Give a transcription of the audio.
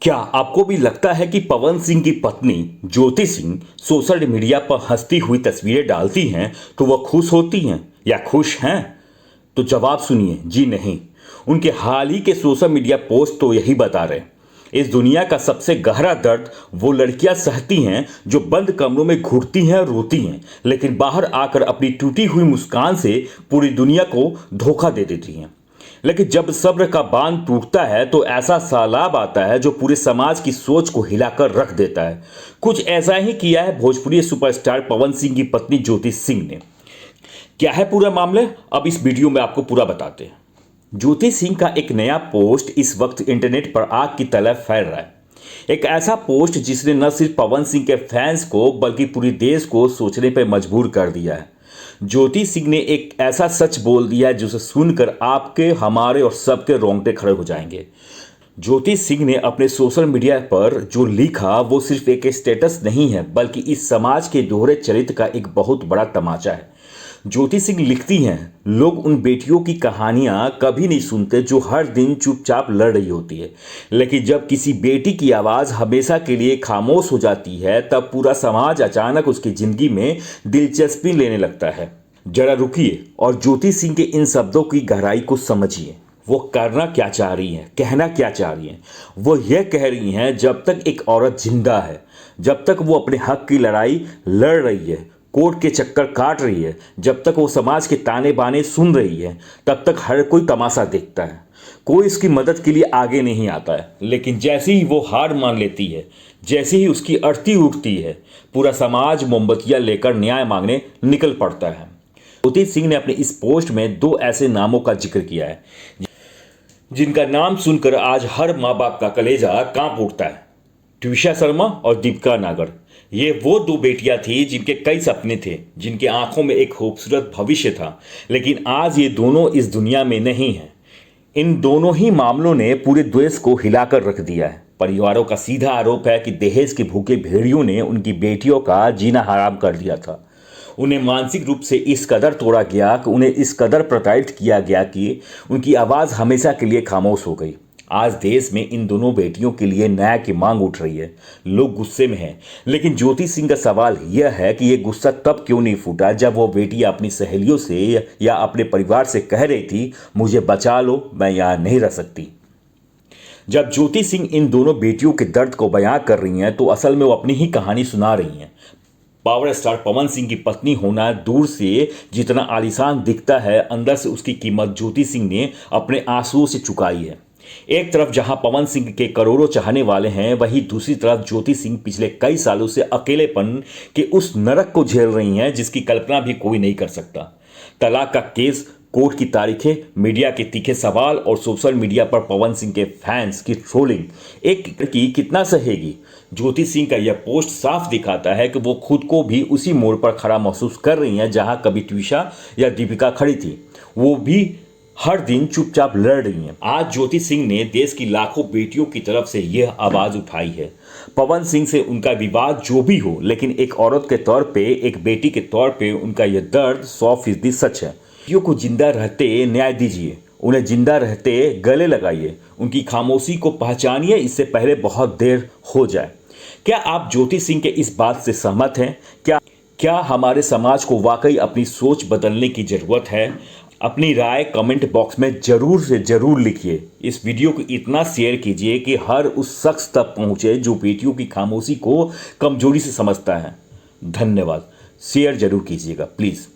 क्या आपको भी लगता है कि पवन सिंह की पत्नी ज्योति सिंह सोशल मीडिया पर हंसती हुई तस्वीरें डालती हैं तो वह खुश होती हैं या खुश हैं? तो जवाब सुनिए, जी नहीं। उनके हाल ही के सोशल मीडिया पोस्ट तो यही बता रहे हैं। इस दुनिया का सबसे गहरा दर्द वो लड़कियां सहती हैं जो बंद कमरों में घुटती हैं और रोती हैं, लेकिन बाहर आकर अपनी टूटी हुई मुस्कान से पूरी दुनिया को धोखा दे देती हैं। लेकिन जब सब्र का बांध टूटता है तो ऐसा सैलाब आता है जो पूरे समाज की सोच को हिलाकर रख देता है। कुछ ऐसा ही किया है भोजपुरी सुपरस्टार पवन सिंह की पत्नी ज्योति सिंह ने। क्या है पूरा मामला, अब इस वीडियो में आपको पूरा बताते हैं। ज्योति सिंह का एक नया पोस्ट इस वक्त इंटरनेट पर आग की तरह फैल रहा है। एक ऐसा पोस्ट जिसने न सिर्फ पवन सिंह के फैंस को बल्कि पूरे देश को सोचने पर मजबूर कर दिया है। ज्योति सिंह ने एक ऐसा सच बोल दिया जिसे सुनकर आपके, हमारे और सबके रोंगटे खड़े हो जाएंगे। ज्योति सिंह ने अपने सोशल मीडिया पर जो लिखा वो सिर्फ एक स्टेटस नहीं है, बल्कि इस समाज के दोहरे चरित्र का एक बहुत बड़ा तमाचा है। ज्योति सिंह लिखती हैं, लोग उन बेटियों की कहानियां कभी नहीं सुनते जो हर दिन चुपचाप लड़ रही होती है, लेकिन जब किसी बेटी की आवाज़ हमेशा के लिए खामोश हो जाती है तब पूरा समाज अचानक उसकी ज़िंदगी में दिलचस्पी लेने लगता है। जरा रुकिए और ज्योति सिंह के इन शब्दों की गहराई को समझिए। वो करना क्या चाह रही हैं, कहना क्या चाह रही हैं? वो यह कह रही हैं, जब तक एक औरत जिंदा है, जब तक वो अपने हक की लड़ाई लड़ रही है, कोर्ट के चक्कर काट रही है, जब तक वो समाज के ताने बाने सुन रही है, तब तक हर कोई तमाशा देखता है। कोई इसकी मदद के लिए आगे नहीं आता है। लेकिन जैसे ही वो हार मान लेती है, जैसे ही उसकी अर्थी उठती है, पूरा समाज मोमबत्तियां लेकर न्याय मांगने निकल पड़ता है। ज्योति सिंह ने अपने इस पोस्ट में दो ऐसे नामों का जिक्र किया है जिनका नाम सुनकर आज हर माँ बाप का कलेजा कांप उठता है। ट्विशा शर्मा और दीपिका नागर। ये वो दो बेटियां थी जिनके कई सपने थे, जिनके आंखों में एक खूबसूरत भविष्य था, लेकिन आज ये दोनों इस दुनिया में नहीं हैं। इन दोनों ही मामलों ने पूरे देश को हिलाकर रख दिया है। परिवारों का सीधा आरोप है कि दहेज के भूखे भेड़ियों ने उनकी बेटियों का जीना हराम कर दिया था। उन्हें मानसिक रूप से इस कदर तोड़ा गया कि उन्हें इस कदर प्रताड़ित किया गया कि उनकी आवाज़ हमेशा के लिए खामोश हो गई। आज देश में इन दोनों बेटियों के लिए न्याय की मांग उठ रही है। लोग गुस्से में हैं, लेकिन ज्योति सिंह का सवाल यह है कि यह गुस्सा तब क्यों नहीं फूटा जब वो बेटी अपनी सहेलियों से या अपने परिवार से कह रही थी, मुझे बचा लो, मैं यहाँ नहीं रह सकती। जब ज्योति सिंह इन दोनों बेटियों के दर्द को बयां कर रही हैं तो असल में वो अपनी ही कहानी सुना रही हैं। पावर स्टार पवन सिंह की पत्नी होना दूर से जितना आलीशान दिखता है, अंदर से उसकी कीमत ज्योति सिंह ने अपने आंसुओं से चुकाई है। एक तरफ जहां पवन सिंह के करोड़ों चाहने वाले हैं, वहीं दूसरी तरफ ज्योति सिंह पिछले कई सालों से अकेलेपन के उस नरक को झेल रही हैं जिसकी कल्पना भी कोई नहीं कर सकता। तलाक का केस, कोर्ट की तारीखें, मीडिया के तीखे सवाल और सोशल मीडिया पर पवन सिंह के फैंस की ट्रोलिंग, एक लड़की कितना सहेगी? ज्योति सिंह का यह पोस्ट साफ दिखाता है कि वो खुद को भी उसी मोड़ पर खड़ा महसूस कर रही हैं जहां कभी ट्विशा या दीपिका खड़ी थी। वो भी हर दिन चुपचाप लड़ रही हैं। आज ज्योति सिंह ने देश की लाखों बेटियों की तरफ से यह आवाज उठाई है। पवन सिंह से उनका विवाद जो भी हो, लेकिन एक औरत के तौर पे, एक बेटी के तौर पे उनका यह दर्द 100% सच है। बेटियों को जिंदा रहते न्याय दीजिए, उन्हें जिंदा रहते गले लगाइए, उनकी खामोशी को पहचानिए, इससे पहले बहुत देर हो जाए। क्या आप ज्योति सिंह के इस बात से सहमत हैं? क्या हमारे समाज को वाकई अपनी सोच बदलने की जरूरत है? अपनी राय कमेंट बॉक्स में जरूर से जरूर लिखिए। इस वीडियो को इतना शेयर कीजिए कि हर उस शख्स तक पहुंचे जो बेटियों की खामोशी को कमजोरी से समझता है। धन्यवाद। शेयर जरूर कीजिएगा प्लीज़।